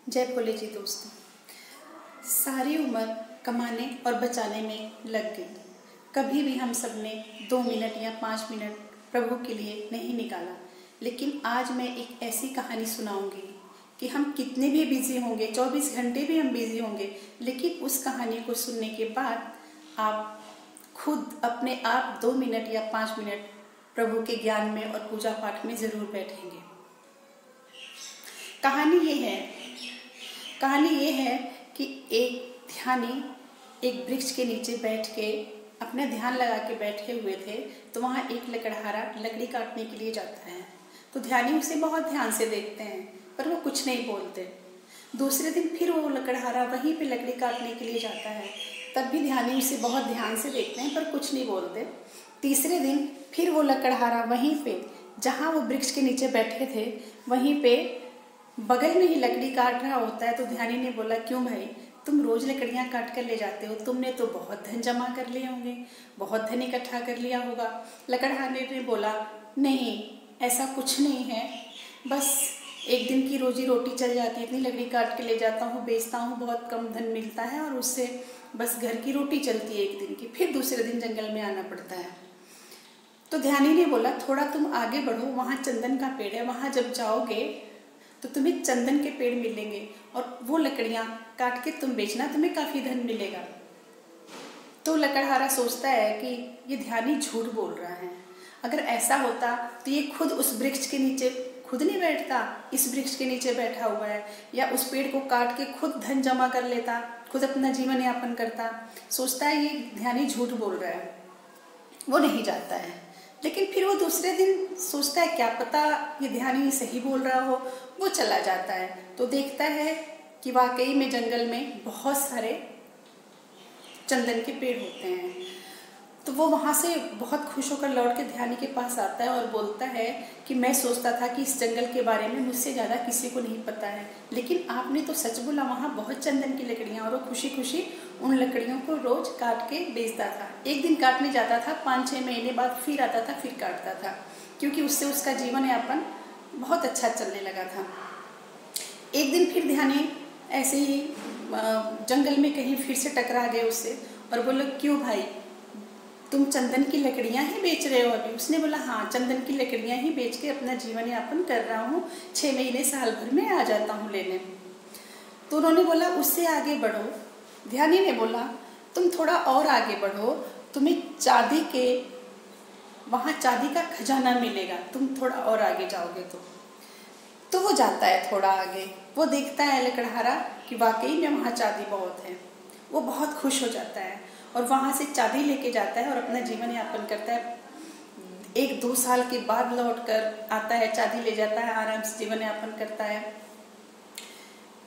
जय भोले जी दोस्तों। सारी उम्र कमाने और बचाने में लग गई। कभी भी हम सब ने 2 मिनट या 5 मिनट प्रभु के लिए नहीं निकाला। लेकिन आज मैं एक ऐसी कहानी सुनाऊंगी कि हम कितने भी बिजी होंगे, 24 घंटे भी हम बिजी होंगे, लेकिन उस कहानी को सुनने के बाद आप खुद अपने आप 2 मिनट या 5 मिनट प्रभु के ज्ञान में और पूजा पाठ में ज़रूर बैठेंगे। कहानी ये है कि एक ध्यानी एक वृक्ष के नीचे बैठ के अपना ध्यान लगा के बैठे हुए थे। तो वहाँ एक लकड़हारा लकड़ी काटने के लिए जाता है। तो ध्यानी उसे बहुत ध्यान से देखते हैं, पर वो कुछ नहीं बोलते। दूसरे दिन फिर वो लकड़हारा वहीं पे लकड़ी काटने के लिए जाता है। तब भी ध्यानी उसे बहुत ध्यान से देखते हैं, पर कुछ नहीं बोलते। तीसरे दिन फिर वो लकड़हारा वहीं पे जहाँ वो वृक्ष के नीचे बैठे थे वहीं पे बगल में ही लकड़ी काट रहा होता है। तो ध्यानी ने बोला, क्यों भाई, तुम रोज लकड़ियाँ काट कर ले जाते हो, तुमने तो बहुत धन जमा कर लिए होंगे, बहुत धन इकट्ठा कर लिया होगा। लकड़हारे ने बोला, नहीं ऐसा कुछ नहीं है, बस एक दिन की रोजी रोटी चल जाती है, इतनी लकड़ी काट के ले जाता हूँ, बेचता हूँ, बहुत कम धन मिलता है और उससे बस घर की रोटी चलती है एक दिन की, फिर दूसरे दिन जंगल में आना पड़ता है। तो ध्यानी ने बोला, थोड़ा तुम आगे बढ़ो, वहाँ चंदन का पेड़ है, वहाँ जब जाओगे तो तुम्हें चंदन के पेड़ मिलेंगे और वो लकड़ियाँ काट के तुम बेचना, तुम्हें काफ़ी धन मिलेगा। तो लकड़हारा सोचता है कि ये ध्यानी झूठ बोल रहा है। अगर ऐसा होता तो ये खुद उस वृक्ष के नीचे खुद नहीं बैठता, इस वृक्ष के नीचे बैठा हुआ है, या उस पेड़ को काट के खुद धन जमा कर लेता, खुद अपना जीवन यापन करता। सोचता है ये ध्यानी झूठ बोल रहा है, वो नहीं जाता है। लेकिन फिर वो दूसरे दिन सोचता है, क्या पता ये ध्यानी सही बोल रहा हो, वो चला जाता है। तो देखता है कि वाकई में जंगल में बहुत सारे चंदन के पेड़ होते हैं। तो वो वहाँ से बहुत खुश होकर लौट के ध्यानी के पास आता है और बोलता है कि मैं सोचता था कि इस जंगल के बारे में मुझसे ज़्यादा किसी को नहीं पता है, लेकिन आपने तो सच बोला, वहाँ बहुत चंदन की लकड़ियाँ, और वो खुशी खुशी उन लकड़ियों को रोज़ काट के बेचता था। एक दिन काटने जाता था, 5-6 महीने बाद फिर आता था, फिर काटता था, क्योंकि उससे उसका जीवन यापन बहुत अच्छा चलने लगा था। एक दिन फिर ध्यानी ऐसे ही जंगल में कहीं फिर से टकरा गए उससे और बोले, क्यों भाई, तुम चंदन की लकड़ियाँ ही बेच रहे हो अभी? उसने बोला, हाँ चंदन की लकड़ियाँ ही बेच के अपना जीवन यापन कर रहा हूँ, 6 महीने साल भर में आ जाता हूँ लेने। तो उन्होंने बोला, उससे आगे बढ़ो। ध्यानी ने बोला, तुम थोड़ा और आगे बढ़ो, तुम्हें चांदी के वहाँ चांदी का खजाना मिलेगा, तुम थोड़ा और आगे जाओगे तो वो जाता है थोड़ा आगे। वो देखता है लकड़हारा कि वाकई में वहाँ चांदी बहुत है। वो बहुत खुश हो जाता है और वहाँ से चांदी लेके जाता है और अपना जीवन यापन करता है। 1-2 साल के बाद लौट कर आता है, चांदी ले जाता है, आराम से जीवन यापन करता है।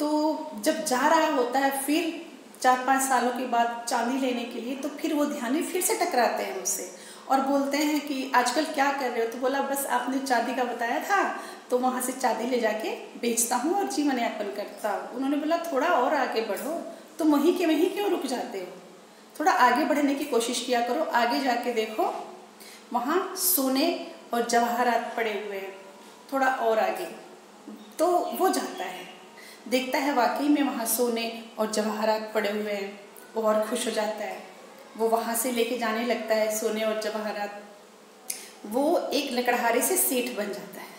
तो जब जा रहा होता है फिर 4-5 सालों के बाद चांदी लेने के लिए, तो फिर वो ध्यानी फिर से टकराते हैं उससे और बोलते हैं कि आजकल क्या कर रहे हो? तो बोला, बस आपने चांदी का बताया था तो वहाँ से चांदी ले जाके बेचता हूँ और जीवन यापन करता हूँ। उन्होंने बोला, थोड़ा और आगे बढ़ो, तुम वहीं के वहीं क्यों रुक जाते हो? थोड़ा आगे बढ़ने की कोशिश किया करो, आगे जाके देखो, वहाँ सोने और जवाहरात पड़े हुए हैं, थोड़ा और आगे। तो वो जाता है, देखता है वाकई में वहाँ सोने और जवाहरात पड़े हुए हैं, वो और खुश हो जाता है। वो वहाँ से लेके जाने लगता है सोने और जवाहरात। वो एक लकड़हारे से सेठ बन जाता है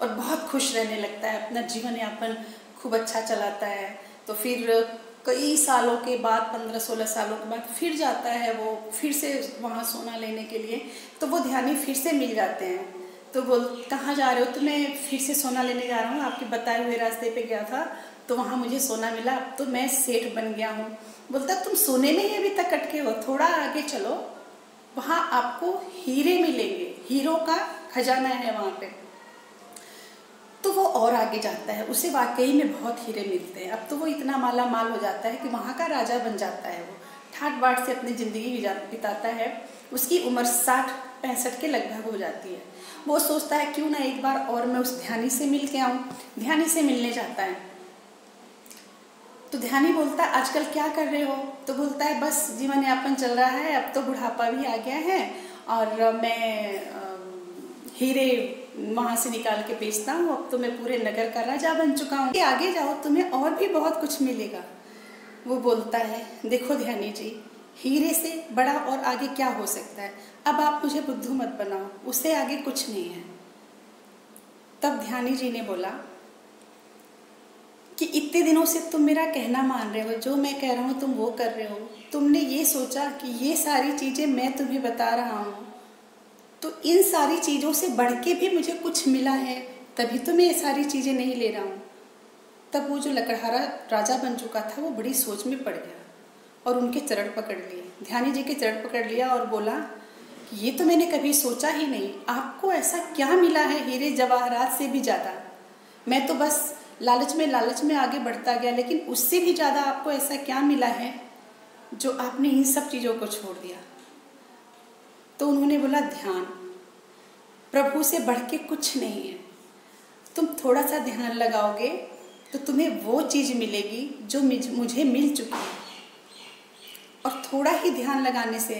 और बहुत खुश रहने लगता है, अपना जीवन यापन खूब अच्छा चलाता है। तो फिर कई सालों के बाद, 15-16 सालों के बाद फिर जाता है वो फिर से वहाँ सोना लेने के लिए। तो वो ध्यानी फिर से मिल जाते हैं। तो बोल, कहाँ जा रहे हो? तो मैं फिर से सोना लेने जा रहा हूँ, आपके बताए हुए रास्ते पे गया था तो वहाँ मुझे सोना मिला, अब तो मैं सेठ बन गया हूँ। बोलता, तुम सोने में ही अभी तक अटके हो, थोड़ा आगे चलो, वहाँ आपको हीरे मिलेंगे, हीरों का खजाना है वहाँ पे। तो वो और आगे जाता है, उसे वाकई में बहुत हीरे मिलते हैं। अब तो वो इतना माला माल हो जाता है कि वहाँ का राजा बन जाता है। वो ठाट बाट से अपनी ज़िंदगी बिताता है। उसकी उम्र 60-65 के लगभग हो जाती है। वो सोचता है, क्यों ना एक बार और मैं उस ध्यानी से मिल के आऊँ। ध्यानी से मिलने जाता है तो ध्यानी बोलता है, आजकल क्या कर रहे हो? तो बोलता है, बस जीवन यापन चल रहा है, अब तो बुढ़ापा भी आ गया है और मैं हीरे वहाँ से निकाल के बेचता हूँ, अब तो मैं पूरे नगर का राजा बन चुका हूँ, आगे जाओ तुम्हें और भी बहुत कुछ मिलेगा। वो बोलता है, देखो ध्यानी जी, हीरे से बड़ा और आगे क्या हो सकता है, अब आप मुझे बुद्धू मत बनाओ, उससे आगे कुछ नहीं है। तब ध्यानी जी ने बोला कि इतने दिनों से तुम मेरा कहना मान रहे हो, जो मैं कह रहा हूँ तुम वो कर रहे हो, तुमने ये सोचा कि ये सारी चीज़ें मैं तुम्हें बता रहा हूँ तो इन सारी चीज़ों से बढ़ के भी मुझे कुछ मिला है, तभी तो मैं ये सारी चीज़ें नहीं ले रहा हूँ। तब वो जो लकड़हारा राजा बन चुका था वो बड़ी सोच में पड़ गया और उनके चरण पकड़ लिए, ध्यानी जी के चरण पकड़ लिया और बोला, ये तो मैंने कभी सोचा ही नहीं, आपको ऐसा क्या मिला है हीरे जवाहरात से भी ज़्यादा। मैं तो बस लालच में आगे बढ़ता गया, लेकिन उससे भी ज़्यादा आपको ऐसा क्या मिला है जो आपने इन सब चीज़ों को छोड़ दिया। तो उन्होंने बोला, ध्यान, प्रभु से बढ़ के कुछ नहीं है। तुम थोड़ा सा ध्यान लगाओगे तो तुम्हें वो चीज़ मिलेगी जो मुझे मिल चुकी है, और थोड़ा ही ध्यान लगाने से,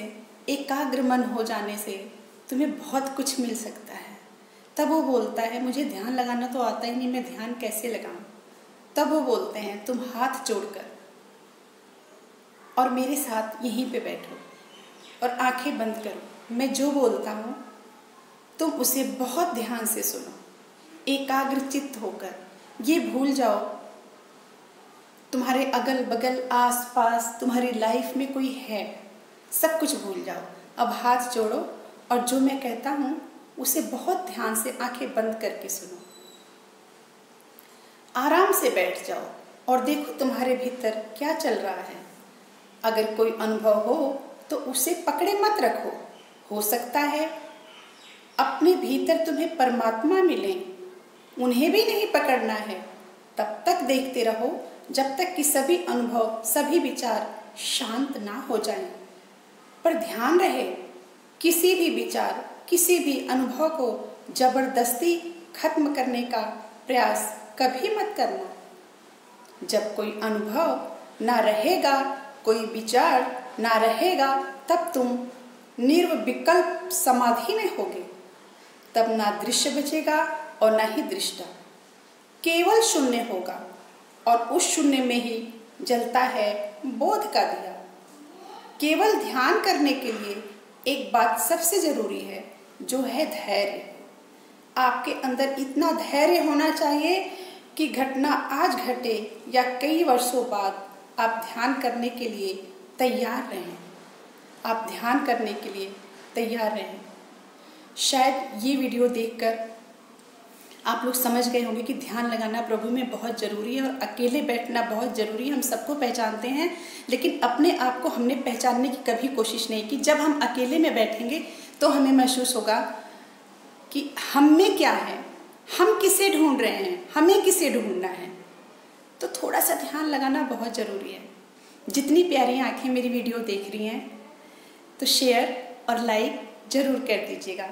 एकाग्र मन हो जाने से तुम्हें बहुत कुछ मिल सकता है। तब वो बोलता है, मुझे ध्यान लगाना तो आता ही नहीं, मैं ध्यान कैसे लगाऊं। तब वो बोलते हैं, तुम हाथ जोड़कर और मेरे साथ यहीं पे बैठो और आंखें बंद करो, मैं जो बोलता हूँ तुम उसे बहुत ध्यान से सुनो, एकाग्रचित्त होकर। ये भूल जाओ तुम्हारे अगल बगल आस पास तुम्हारी लाइफ में कोई है, सब कुछ भूल जाओ। अब हाथ जोड़ो और जो मैं कहता हूँ उसे बहुत ध्यान से आंखें बंद करके सुनो। आराम से बैठ जाओ और देखो तुम्हारे भीतर क्या चल रहा है। अगर कोई अनुभव हो तो उसे पकड़े मत रखो, हो सकता है अपने भीतर तुम्हें परमात्मा मिले, उन्हें भी नहीं पकड़ना है। तब तक देखते रहो जब तक कि सभी अनुभव, सभी विचार शांत ना हो जाएं। पर ध्यान रहे, किसी भी विचार, किसी भी अनुभव को जबरदस्ती खत्म करने का प्रयास कभी मत करना। जब कोई अनुभव ना रहेगा, कोई विचार ना रहेगा, तब तुम निर्विकल्प समाधि में होगे। तब ना दृश्य बचेगा और ना ही दृष्टा, केवल शून्य होगा, और उस शून्य में ही जलता है बोध का दिया। केवल ध्यान करने के लिए एक बात सबसे जरूरी है, जो है धैर्य। आपके अंदर इतना धैर्य होना चाहिए कि घटना आज घटे या कई वर्षों बाद आप ध्यान करने के लिए तैयार रहें। आप ध्यान करने के लिए तैयार रहें। शायद ये वीडियो देखकर आप लोग समझ गए होंगे कि ध्यान लगाना प्रभु में बहुत ज़रूरी है और अकेले बैठना बहुत ज़रूरी है। हम सबको पहचानते हैं, लेकिन अपने आप को हमने पहचानने की कभी कोशिश नहीं की। जब हम अकेले में बैठेंगे तो हमें महसूस होगा कि हम में क्या है, हम किसे ढूंढ रहे हैं, हमें किसे ढूंढना है। तो थोड़ा सा ध्यान लगाना बहुत ज़रूरी है। जितनी प्यारी आंखें मेरी वीडियो देख रही हैं तो शेयर और लाइक ज़रूर कर दीजिएगा।